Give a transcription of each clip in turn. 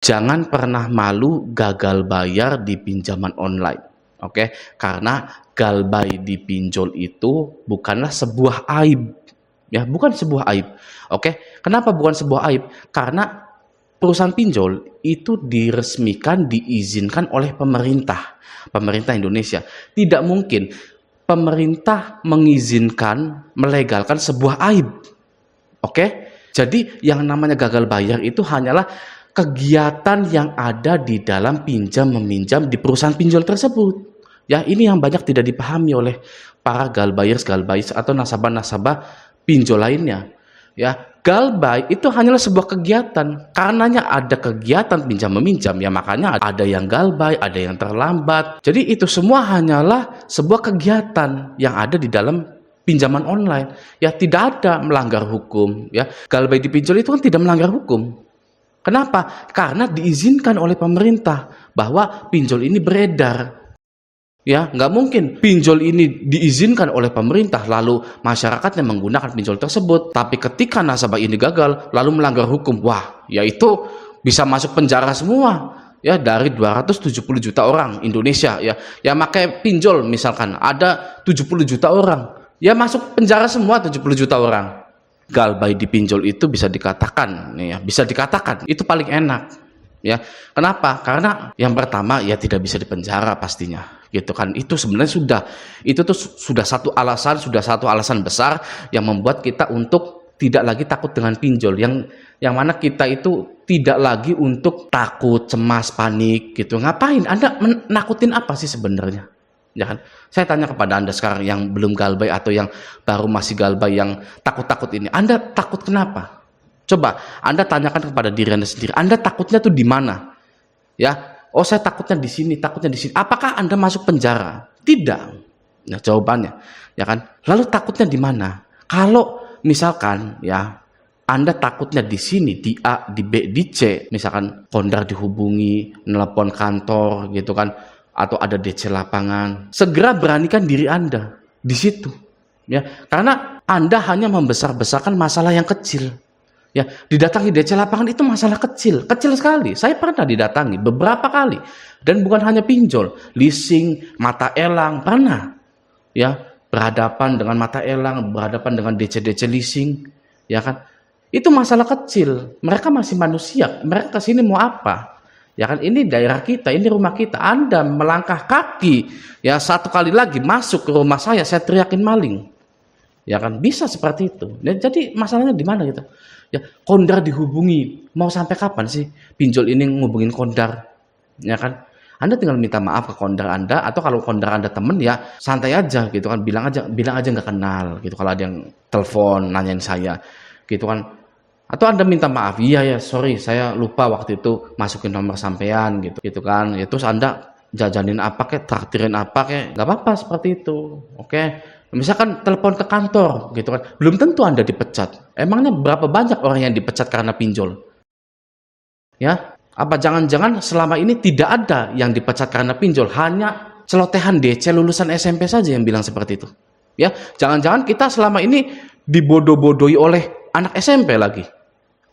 Jangan pernah malu gagal bayar di pinjaman online, oke? Karena galbay di pinjol itu bukanlah sebuah aib, ya, bukan sebuah aib, oke? Kenapa bukan sebuah aib? Karena perusahaan pinjol itu diresmikan, diizinkan oleh pemerintah Indonesia. Tidak mungkin pemerintah mengizinkan, melegalkan sebuah aib, oke? Jadi yang namanya gagal bayar itu hanyalah kegiatan yang ada di dalam pinjam meminjam di perusahaan pinjol tersebut. Ya, ini yang banyak tidak dipahami oleh para galbayers atau nasabah-nasabah pinjol lainnya. Ya, galbay itu hanyalah sebuah kegiatan. Karenanya ada kegiatan pinjam meminjam, ya makanya ada yang galbay, ada yang terlambat. Jadi itu semua hanyalah sebuah kegiatan yang ada di dalam pinjaman online. Ya, tidak ada melanggar hukum. Ya, galbay di pinjol itu kan tidak melanggar hukum. Kenapa? Karena diizinkan oleh pemerintah bahwa pinjol ini beredar. Ya, nggak mungkin pinjol ini diizinkan oleh pemerintah lalu masyarakatnya menggunakan pinjol tersebut. Tapi ketika nasabah ini gagal lalu melanggar hukum, wah, yaitu bisa masuk penjara semua. Ya, dari 270 juta orang Indonesia ya. Ya pakai pinjol misalkan ada 70 juta orang. Ya masuk penjara semua 70 juta orang. Galbay di pinjol itu bisa dikatakan ya, bisa dikatakan itu paling enak ya. Kenapa? Karena yang pertama ya tidak bisa dipenjara pastinya gitu kan. Itu sebenarnya sudah satu alasan besar yang membuat kita untuk tidak lagi takut dengan pinjol, yang mana kita itu tidak lagi untuk takut, cemas, panik gitu. Ngapain Anda menakutin apa sih sebenarnya? Ya kan? Saya tanya kepada Anda sekarang yang belum galbay atau yang baru masih galbay yang takut-takut ini. Anda takut kenapa? Coba Anda tanyakan kepada diri Anda sendiri. Anda takutnya tuh di mana? Ya, oh saya takutnya di sini, takutnya di sini. Apakah Anda masuk penjara? Tidak. Nah, jawabannya, ya kan? Lalu takutnya di mana? Kalau misalkan ya Anda takutnya di sini, di A, di B, di C, misalkan kondar dihubungi, nelpon kantor gitu kan, atau ada DC lapangan, segera beranikan diri Anda di situ. Ya, karena Anda hanya membesar-besarkan masalah yang kecil. Ya, didatangi DC lapangan itu masalah kecil, kecil sekali. Saya pernah didatangi beberapa kali dan bukan hanya pinjol, leasing, mata elang pernah. Ya, berhadapan dengan mata elang, berhadapan dengan DC leasing, ya kan? Itu masalah kecil. Mereka masih manusia. Mereka kesini mau apa? Ya kan, ini daerah kita, ini rumah kita. Anda melangkah kaki, ya satu kali lagi masuk ke rumah saya teriakin maling. Ya kan, bisa seperti itu. Dan jadi masalahnya di mana gitu? Ya, kondar dihubungi. Mau sampai kapan sih pinjol ini ngubungin kondar? Ya kan? Anda tinggal minta maaf ke kondar Anda, atau kalau kondar Anda temen ya santai aja gitu kan, bilang aja nggak kenal gitu kalau ada yang telepon nanyain saya gitu kan. Atau Anda minta maaf, iya ya, sorry saya lupa waktu itu masukin nomor sampean gitu kan. Ya, terus Anda jajanin apa kek, traktirin apa kek, nggak apa-apa seperti itu. Oke. Misalkan telepon ke kantor gitu kan. Belum tentu Anda dipecat. Emangnya berapa banyak orang yang dipecat karena pinjol? Ya, apa jangan-jangan selama ini tidak ada yang dipecat karena pinjol, hanya celotehan DC lulusan SMP saja yang bilang seperti itu. Ya, jangan-jangan kita selama ini dibodoh-bodohi oleh anak SMP lagi.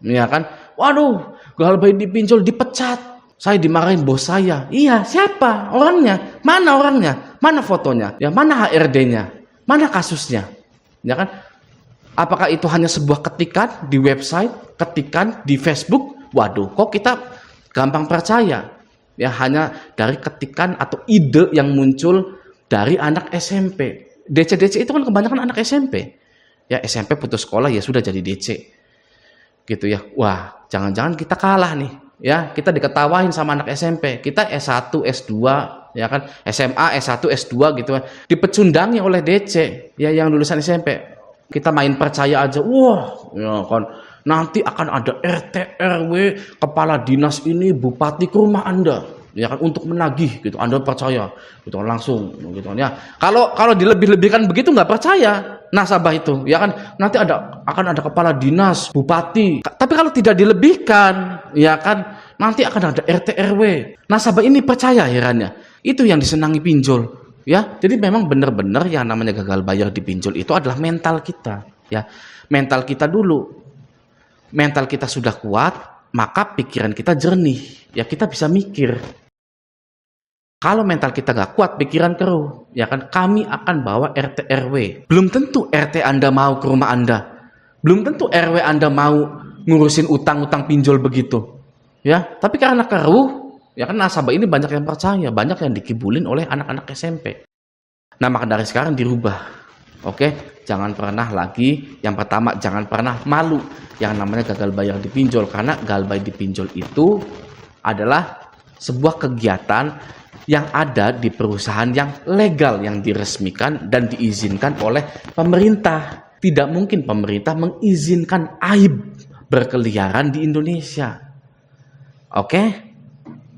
Ya kan, waduh, galbay dipinjol dipecat, saya dimarahin bos saya. Iya, siapa orangnya? Mana orangnya? Mana fotonya? Ya, mana HRD-nya? Mana kasusnya? Ya kan, apakah itu hanya sebuah ketikan di website, ketikan di Facebook? Waduh, kok kita gampang percaya? Ya, hanya dari ketikan atau ide yang muncul dari anak SMP. DC itu kan kebanyakan anak SMP. Ya, SMP putus sekolah ya sudah jadi DC. Gitu ya. Wah, jangan-jangan kita kalah nih. Ya, kita diketawain sama anak SMP. Kita S1, S2, ya kan, SMA, S1, S2 gitu kan. Dipecundangi oleh DC, ya yang lulusan SMP. Kita main percaya aja. Wah, ya kan. Nanti akan ada RT RW, kepala dinas ini, bupati ke rumah Anda. Ya kan, untuk menagih gitu. Anda percaya gitu kan, langsung gitu kan ya. Kalau dilebih-lebihkan begitu nggak percaya nasabah itu, ya kan, nanti akan ada kepala dinas, bupati. Tapi kalau tidak dilebihkan, ya kan, nanti akan ada RT RW. Nasabah ini percaya herannya. Itu yang disenangi pinjol, ya. Jadi memang benar-benar yang namanya gagal bayar di pinjol itu adalah mental kita, ya. Mental kita dulu. Mental kita sudah kuat, maka pikiran kita jernih, ya kita bisa mikir. Kalau mental kita nggak kuat, pikiran keruh, ya kan, kami akan bawa RT RW. Belum tentu RT Anda mau ke rumah Anda. Belum tentu RW Anda mau ngurusin utang-utang pinjol begitu. Ya, tapi karena keruh, ya kan, nasabah ini banyak yang percaya, banyak yang dikibulin oleh anak-anak SMP. Nah, maka dari sekarang dirubah. Oke, jangan pernah lagi, yang pertama jangan pernah malu yang namanya gagal bayar di pinjol, karena gagal bayar di pinjol itu adalah sebuah kegiatan yang ada di perusahaan yang legal, yang diresmikan dan diizinkan oleh pemerintah. Tidak mungkin pemerintah mengizinkan aib berkeliaran di Indonesia. Oke?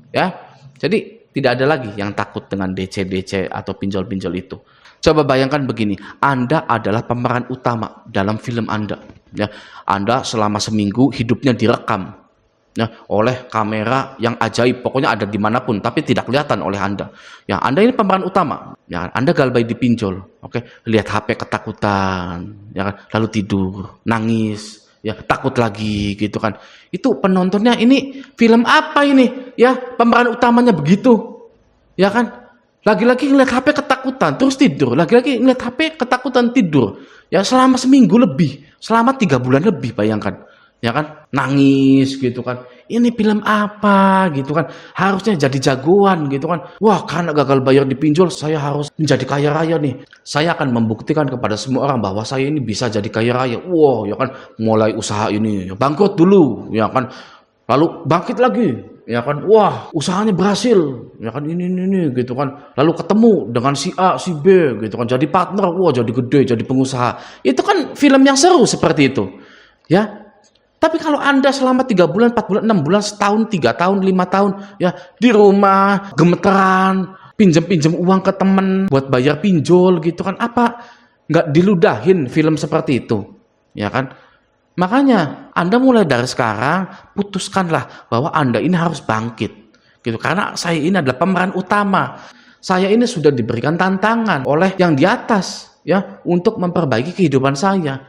Ya. Jadi tidak ada lagi yang takut dengan DC-DC atau pinjol-pinjol itu. Coba bayangkan begini, Anda adalah pemeran utama dalam film Anda. Ya, Anda selama seminggu hidupnya direkam, ya, oleh kamera yang ajaib, pokoknya ada dimanapun, tapi tidak kelihatan oleh Anda. Ya, Anda ini pemeran utama. Ya, Anda galbay dipinjol. Oke, lihat HP ketakutan, ya kan, lalu tidur, nangis, ya takut lagi, gitu kan. Itu penontonnya, ini film apa ini? Ya, pemeran utamanya begitu, ya kan? Lagi-lagi ngeliat HP ketakutan, terus tidur. Lagi-lagi ngeliat HP ketakutan, tidur. Ya selama seminggu lebih, selama 3 bulan lebih, bayangkan. Ya kan, nangis gitu kan. Ini film apa gitu kan. Harusnya jadi jagoan gitu kan. Wah, karena gagal bayar di pinjol, saya harus menjadi kaya raya nih. Saya akan membuktikan kepada semua orang bahwa saya ini bisa jadi kaya raya. Wah, ya kan, mulai usaha ini, bangkrut dulu, ya kan. Lalu bangkit lagi. Ya kan, wah usahanya berhasil, ya kan, ini gitu kan, lalu ketemu dengan si A, si B gitu kan, jadi partner, wah jadi gede, jadi pengusaha. Itu kan film yang seru seperti itu, ya. Tapi kalau Anda selama 3 bulan, 4 bulan, 6 bulan, setahun, 3 tahun, 5 tahun, ya di rumah gemeteran, pinjem uang ke temen buat bayar pinjol gitu kan, apa nggak diludahin film seperti itu, ya kan? Makanya Anda mulai dari sekarang putuskanlah bahwa Anda ini harus bangkit, gitu. Karena saya ini adalah pemeran utama. Saya ini sudah diberikan tantangan oleh yang di atas, ya, untuk memperbaiki kehidupan saya.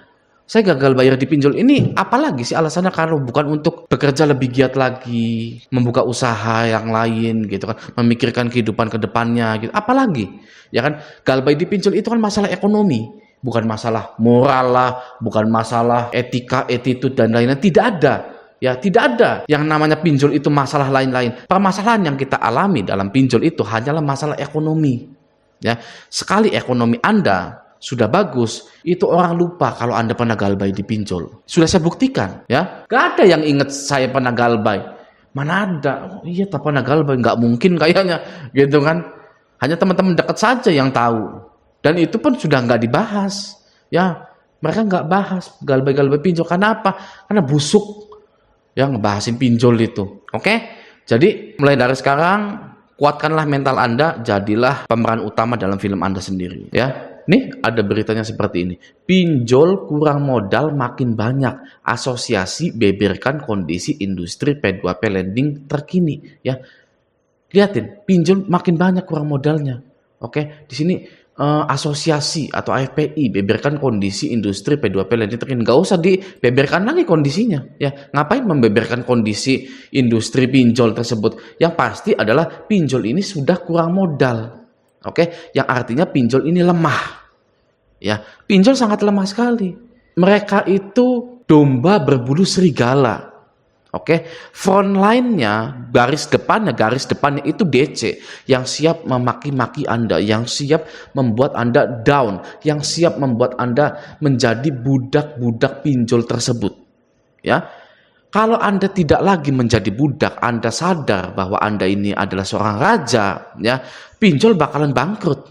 Saya gagal bayar di pinjol ini, apalagi sih alasannya kalau bukan untuk bekerja lebih giat lagi, membuka usaha yang lain, gitu kan, memikirkan kehidupan ke depannya, gitu. Apalagi, ya kan, gagal bayar di pinjol itu kan masalah ekonomi. Bukan masalah moral lah, bukan masalah etika, attitude, dan lain-lain. Tidak ada. Ya, tidak ada yang namanya pinjol itu masalah lain-lain. Permasalahan yang kita alami dalam pinjol itu hanyalah masalah ekonomi. Ya, sekali ekonomi Anda sudah bagus, itu orang lupa kalau Anda pernah galbay di pinjol. Sudah saya buktikan, ya. Gak ada yang ingat saya pernah galbay. Mana ada? Oh iya, tak pernah galbay. Nggak mungkin kayaknya, gitu kan. Hanya teman-teman dekat saja yang tahu. Dan itu pun sudah nggak dibahas, ya, mereka nggak bahas galbay pinjol. Karena apa? Karena busuk, ya, ngebahasin pinjol itu. Oke? Jadi mulai dari sekarang kuatkanlah mental Anda, jadilah pemeran utama dalam film Anda sendiri, ya. Nih ada beritanya seperti ini. Pinjol kurang modal makin banyak. Asosiasi beberkan kondisi industri P2P lending terkini, ya. Lihatin, pinjol makin banyak kurang modalnya. Oke, di sini asosiasi atau AFPI beberkan kondisi industri P2P lending terkini. Nggak usah dibeberkan lagi kondisinya, ya. Ngapain membeberkan kondisi industri pinjol tersebut? Yang pasti adalah pinjol ini sudah kurang modal, oke, yang artinya pinjol ini lemah, ya. Pinjol sangat lemah sekali. Mereka itu domba berbulu serigala. Oke, front line-nya, garis depannya itu DC yang siap memaki-maki Anda, yang siap membuat Anda down, yang siap membuat Anda menjadi budak-budak pinjol tersebut. Ya. Kalau Anda tidak lagi menjadi budak, Anda sadar bahwa Anda ini adalah seorang raja, ya, pinjol bakalan bangkrut.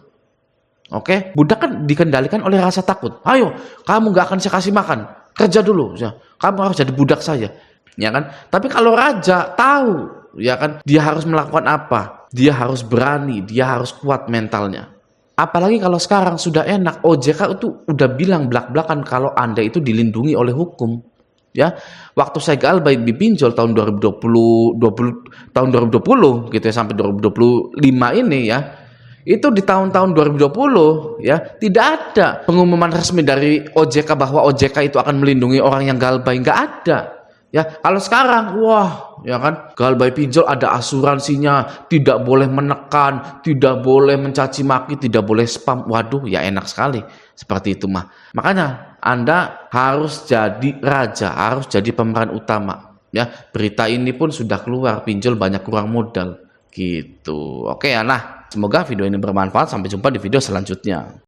Oke, budak kan dikendalikan oleh rasa takut. Ayo, kamu nggak akan saya kasih makan, kerja dulu, ya. Kamu harus jadi budak saya. Ya kan? Tapi kalau raja tahu, ya kan, dia harus melakukan apa? Dia harus berani, dia harus kuat mentalnya. Apalagi kalau sekarang sudah enak, OJK itu udah bilang belak-belakan kalau Anda itu dilindungi oleh hukum. Ya, waktu saya galbay di pinjol tahun 2020 gitu ya, sampai 2025 ini, ya. Itu di tahun-tahun 2020, ya, tidak ada pengumuman resmi dari OJK bahwa OJK itu akan melindungi orang yang galbay, nggak ada. Ya, kalau sekarang, wah, ya kan, gal by pinjol ada asuransinya, tidak boleh menekan, tidak boleh mencaci maki, tidak boleh spam. Waduh, ya enak sekali. Seperti itu mah. Makanya Anda harus jadi raja, harus jadi pemeran utama. Ya, berita ini pun sudah keluar, pinjol banyak kurang modal. Gitu. Oke ya, nah, semoga video ini bermanfaat. Sampai jumpa di video selanjutnya.